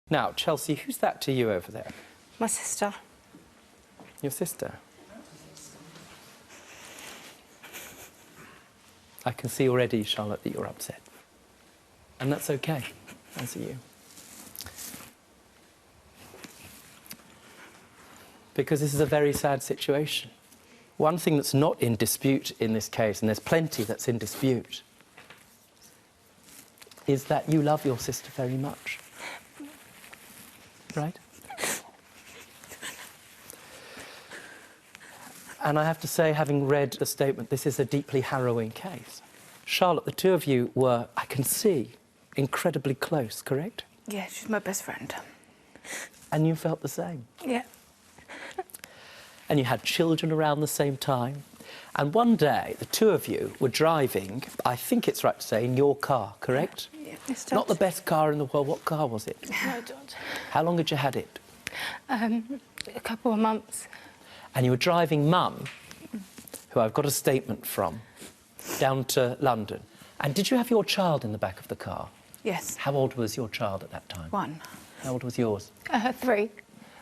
Now, Chelsea, who's that to you over there? My sister. Your sister? I can see already, Charlotte, that you're upset. And that's okay. As are you. Because this is a very sad situation. One thing that's not in dispute in this case, and there's plenty that's in dispute, is that you love your sister very much. Right? And I have to say, having read the statement, this is a deeply harrowing case. Charlotte, the two of you were, I can see, incredibly close, correct? Yeah, she's my best friend. And you felt the same? Yeah. And you had children around the same time. And one day, the two of you were driving, I think it's right to say, in your car, correct? Yeah, it's Not the best car in the world. What car was it? No, Dad. How long had you had it? A couple of months. And you were driving Mum, who I've got a statement from, down to London. And did you have your child in the back of the car? Yes. How old was your child at that time? 1. How old was yours? 3.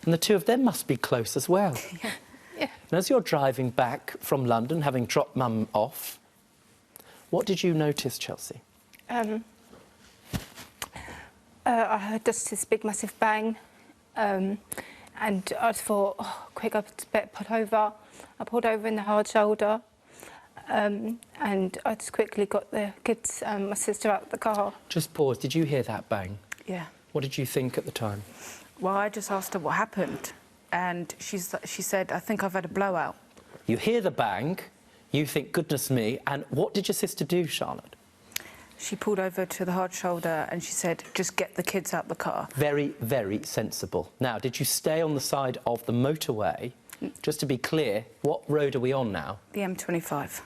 And the two of them must be close as well. Yeah. Yeah. And as you're driving back from London, having dropped Mum off, what did you notice, Chelsea? I heard just this big, massive bang. And I just thought, oh, quick, I better pull over. I pulled over in the hard shoulder. And I just quickly got the kids and my sister out of the car. Just pause. Did you hear that bang? Yeah. What did you think at the time? Well, I just asked her what happened. And she said, I think I've had a blowout. You hear the bang, you think, goodness me, and what did your sister do, Charlotte? She pulled over to the hard shoulder and she said, just get the kids out the car. Very, very sensible. Now, did you stay on the side of the motorway? Just to be clear, what road are we on now? The M25.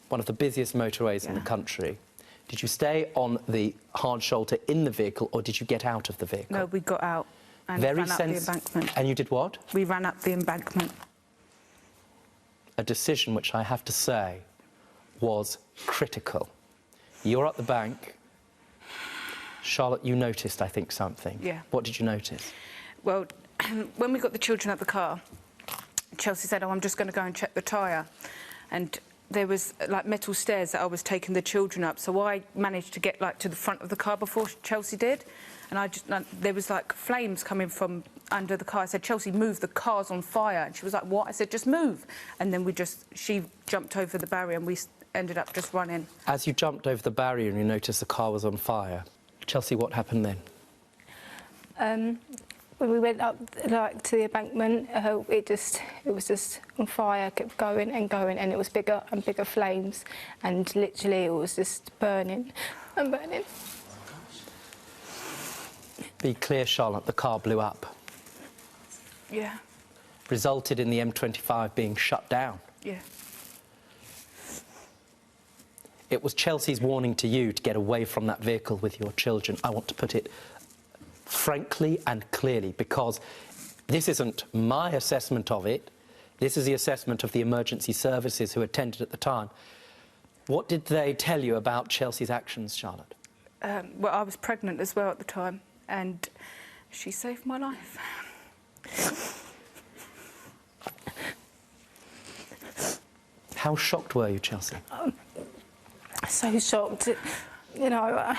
One of the busiest motorways in the country. Did you stay on the hard shoulder in the vehicle, or did you get out of the vehicle? No, we got out and Very ran up the embankment. And you did what? We ran up the embankment. A decision which I have to say was critical. You're at the bank. Charlotte, you noticed, I think, something. Yeah. What did you notice? Well, when we got the children out the car, Chelsea said, oh, I'm just going to go and check the tyre. And there was, like, metal stairs that I was taking the children up, so I managed to get, like, to the front of the car before Chelsea did. And there was, like, flames coming from under the car. I said, Chelsea, move, the car's on fire. And she was like, what? I said, just move. And then she jumped over the barrier and we ended up just running. As you jumped over the barrier and you noticed the car was on fire, Chelsea, what happened then? When we went up, like, to the embankment, it was just on fire, kept going, and it was bigger and bigger flames, and literally it was just burning and burning. Be clear, Charlotte, the car blew up. Yeah. Resulted in the M25 being shut down. Yeah. It was Chelsea's warning to you to get away from that vehicle with your children. I want to put it frankly and clearly, because this isn't my assessment of it. This is the assessment of the emergency services who attended at the time. What did they tell you about Chelsea's actions, Charlotte? Well, I was pregnant as well at the time, and she saved my life. How shocked were you, Chelsea? So shocked. You know,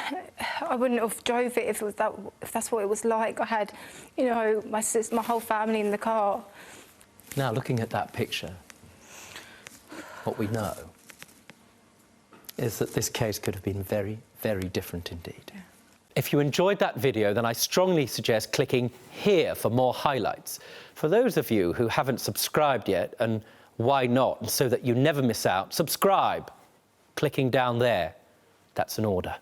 I wouldn't have drove it if that's what it was like. I had, you know, my sister, my whole family in the car. Now, looking at that picture, what we know is that this case could have been very, very different indeed. Yeah. If you enjoyed that video, then I strongly suggest clicking here for more highlights. For those of you who haven't subscribed yet, and why not, so that you never miss out, subscribe. Clicking down there, that's an order.